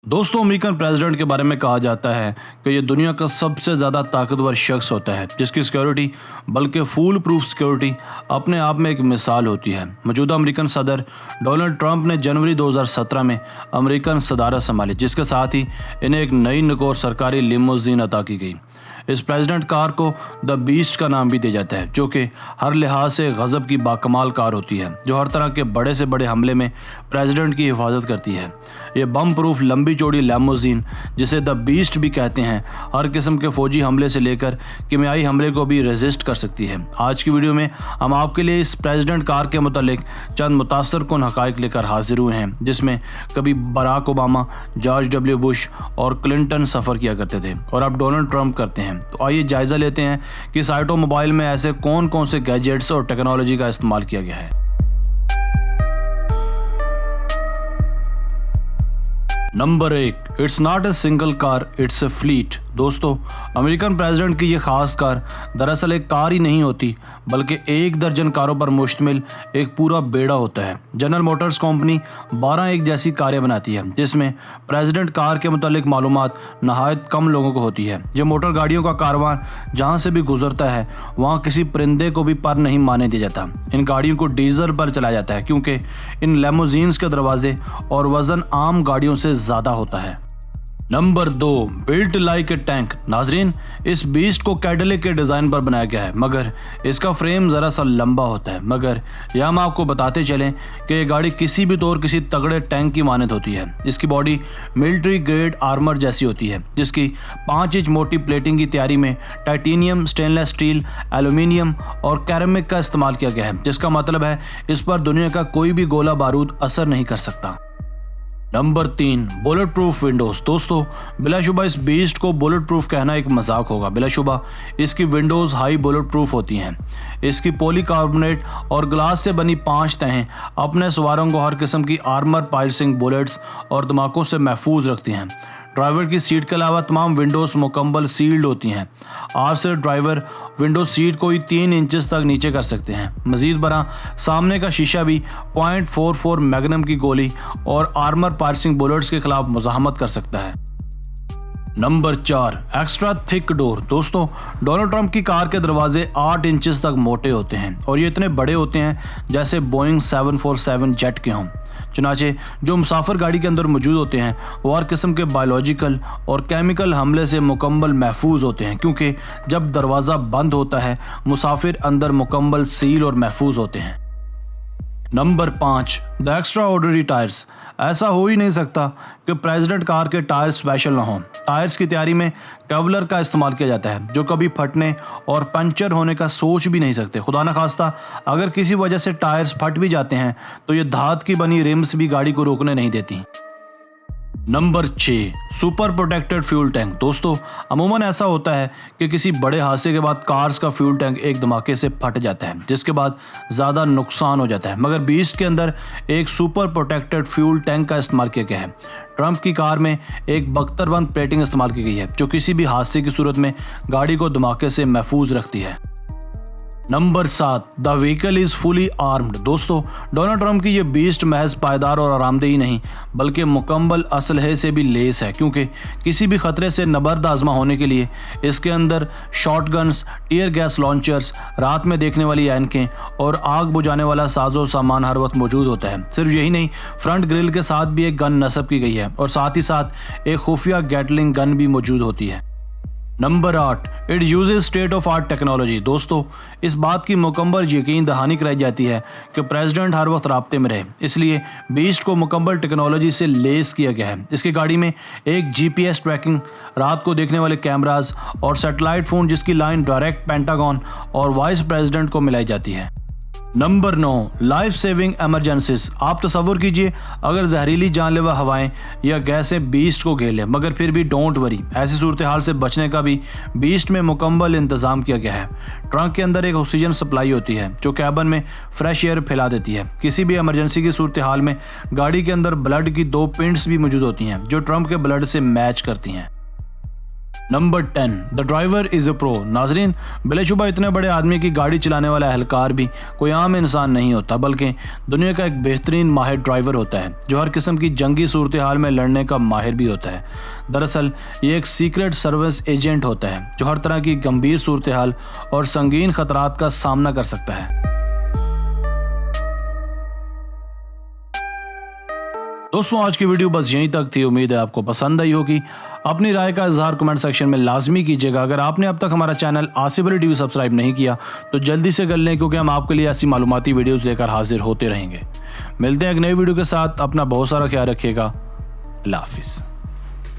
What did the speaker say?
दोस्तों, American president के बारे में कहा जाता है कि ये दुनिया का सबसे ज़्यादा ताकतवर शख्स होता है जिसकी सिक्योरिटी बल्कि फूल प्रूफ सिक्योरिटी अपने आप में एक मिसाल होती है। मौजूदा अमेरिकन सदर डोनाल्ड ट्रंप ने जनवरी 2017 में अमेरिकन सदारत संभाली, जिसके साथ ही इन्हें एक नई नकोर सरकारी लिमोजीन अता की गई। इस प्रेसिडेंट कार को द बीस्ट का नाम भी दिया जाता है, जो कि हर लिहाज से गजब की बाकमाल कार होती है जो हर तरह के बड़े से बड़े हमले में प्रेसिडेंट की हिफाजत करती है। ये बम प्रूफ लंबी चौड़ी लिमोजीन, जिसे द बीस्ट भी कहते हैं, हर किस्म के फौजी हमले से लेकर कीमियाई हमले को भी रेजिस्ट कर सकती है। आज की वीडियो में हम आपके लिए इस प्रेसिडेंट कार के मुतालिक चंद मुतासरकुन हकाइक लेकर हाजिर हुए हैं, जिसमें कभी Barack Obama, George W Bush और क्लिंटन सफ़र किया करते थे और अब डोनाल्ड ट्रंप करते हैं। तो आइए जायजा लेते हैं कि इस ऑटोमोबाइल में ऐसे कौन कौन से गैजेट्स और टेक्नोलॉजी का इस्तेमाल किया गया है। Number 1, it's not a single car, it's a fleet. दोस्तों, अमेरिकन प्रेसिडेंट की ये खास कार दरअसल एक कार ही नहीं होती, बल्कि 1 दर्जन कारों पर मुश्तमिल एक पूरा बेड़ा होता है। जनरल मोटर्स कंपनी 12 एक जैसी कारें बनाती है, जिसमें प्रेसिडेंट कार के मुतालिक मालूमात नहायत कम लोगों को होती है। ये मोटर गाड़ियों का कारवां जहाँ से भी गुजरता है वहाँ किसी परिंदे को भी पर नहीं मारने दिया जाता। इन गाड़ियों को डीजल पर चलाया जाता है, क्योंकि इन लिमोजीन्स के दरवाजे और वजन आम गाड़ियों से ज़्यादा होता है। Number 2, built like a tank. नाजरीन, इस बीस्ट को कैडिलैक के डिज़ाइन पर बनाया गया है, मगर इसका फ्रेम ज़रा सा लंबा होता है। मगर यह हम आपको बताते चलें कि ये गाड़ी किसी भी तौर किसी तगड़े टैंक की मानद होती है। इसकी बॉडी मिलिट्री ग्रेड आर्मर जैसी होती है, जिसकी 5 इंच मोटी प्लेटिंग की तैयारी में टाइटेनियम, स्टेनलेस स्टील, एल्यूमिनियम और कैरेमिक का इस्तेमाल किया गया है, जिसका मतलब है इस पर दुनिया का कोई भी गोला बारूद असर नहीं कर सकता। Number 3, bullet proof Windows. दोस्तों, बिलाशुबा इस बीस्ट को बुलेट प्रूफ कहना एक मजाक होगा। बिलाशुबा इसकी विंडोज़ हाई बुलेट प्रूफ होती हैं। इसकी पॉलीकार्बोनेट और ग्लास से बनी 5 तहें अपने सवारों को हर किस्म की आर्मर पायर्सिंग बुलेट्स और धमाकों से महफूज रखती हैं। ड्राइवर की सीट के अलावा तमाम विंडोज़ मुकम्मल सील्ड होती हैं। आप सिर्फ ड्राइवर विंडो सीट को ही 3 इंचेस तक नीचे कर सकते हैं। मज़ीद बरा सामने का शीशा भी .44 मैग्नम की गोली और आर्मर पायर्सिंग बुलेट्स के खिलाफ मुज़ाहमत कर सकता है। Number 4, extra thick door. दोस्तों, डोनाल्ड ट्रंप की कार के दरवाजे 8 इंचेस तक मोटे होते हैं और ये इतने बड़े होते हैं जैसे बोइंग 747 जेट के हों। चुनाचे जो मुसाफिर गाड़ी के अंदर मौजूद होते हैं वो हर किस्म के बायोलॉजिकल और केमिकल हमले से मुकम्मल महफूज होते हैं, क्योंकि जब दरवाज़ा बंद होता है मुसाफिर अंदर मुकम्मल सील और महफूज होते हैं। Number 5, the extra ordinary tyres. ऐसा हो ही नहीं सकता कि प्रेसिडेंट कार के टायर स्पेशल ना हों। टायर्स की तैयारी में केवलर का इस्तेमाल किया जाता है, जो कभी फटने और पंचर होने का सोच भी नहीं सकते। खुदा न खास्ता अगर किसी वजह से टायर्स फट भी जाते हैं तो ये धात की बनी रिम्स भी गाड़ी को रोकने नहीं देती। Number 6, super protected fuel tank. दोस्तों, अमूमन ऐसा होता है कि किसी बड़े हादसे के बाद कार्स का फ्यूल टैंक एक धमाके से फट जाता है, जिसके बाद ज़्यादा नुकसान हो जाता है, मगर बीस्ट के अंदर एक सुपर प्रोटेक्टेड फ्यूल टैंक का इस्तेमाल किया गया है। ट्रंप की कार में एक बख्तरबंद प्लेटिंग इस्तेमाल की गई है, जो किसी भी हादसे की सूरत में गाड़ी को धमाके से महफूज रखती है। Number 7, the vehicle is fully armed. दोस्तों, डोनाल्ड ट्रंप की ये बीस्ट महज पायदार और आरामदेही नहीं बल्कि मुकम्मल असलहे से भी लेस है, क्योंकि किसी भी खतरे से नबर्द आजमा होने के लिए इसके अंदर शॉटगन्स, टीयर गैस लॉन्चर्स, रात में देखने वाली ऐनकें और आग बुझाने वाला साजो सामान हर वक्त मौजूद होता है। सिर्फ यही नहीं, फ्रंट ग्रिल के साथ भी एक गन नस्ब की गई है और साथ ही साथ एक खुफिया गैटलिंग गन भी मौजूद होती है। Number 8, it uses state of art technology. दोस्तों, इस बात की मुकम्मल यकीन दहानी कराई जाती है कि प्रेसिडेंट हर वक्त राब्ते में रहे, इसलिए बीस्ट को मुकम्मल टेक्नोलॉजी से लेस किया गया है। इसकी गाड़ी में एक GPS ट्रैकिंग, रात को देखने वाले कैमरास और सैटेलाइट फ़ोन जिसकी लाइन डायरेक्ट पेंटागन और वाइस प्रेसिडेंट को मिलाई जाती है। Number 9, life saving emergencies. आप तसव्वुर कीजिए अगर जहरीली जानलेवा हवाएं या गैसें बीस्ट को घेर लें, मगर फिर भी डोंट वरी, ऐसी सूरत हाल से बचने का भी बीस्ट में मुकम्मल इंतज़ाम किया गया है। ट्रंक के अंदर एक ऑक्सीजन सप्लाई होती है जो कैबिन में फ्रेश एयर फैला देती है। किसी भी इमरजेंसी की सूरत हाल में गाड़ी के अंदर ब्लड की 2 पिंट्स भी मौजूद होती हैं जो ट्रंप के ब्लड से मैच करती हैं। Number 10, the driver is a pro. नाजरीन, बिलाशुबा इतने बड़े आदमी की गाड़ी चलाने वाला एहलकार भी कोई आम इंसान नहीं होता, बल्कि दुनिया का एक बेहतरीन माहिर ड्राइवर होता है जो हर किस्म की जंगी सूरत हाल में लड़ने का माहिर भी होता है। दरअसल ये एक सीक्रेट सर्विस एजेंट होता है जो हर तरह की गंभीर सूरत हाल और संगीन खतरात का सामना कर सकता है। दोस्तों, आज की वीडियो बस यहीं तक थी। उम्मीद है आपको पसंद आई होगी। अपनी राय का इजहार कमेंट सेक्शन में लाजमी कीजिएगा। अगर आपने अब तक हमारा channel Asif Ali TV subscribe नहीं किया तो जल्दी से कर लें, क्योंकि हम आपके लिए ऐसी मालूमाती वीडियोस लेकर हाजिर होते रहेंगे। मिलते हैं एक नई वीडियो के साथ। अपना बहुत सारा ख्याल रखिएगा। अल्लाह हाफिज़।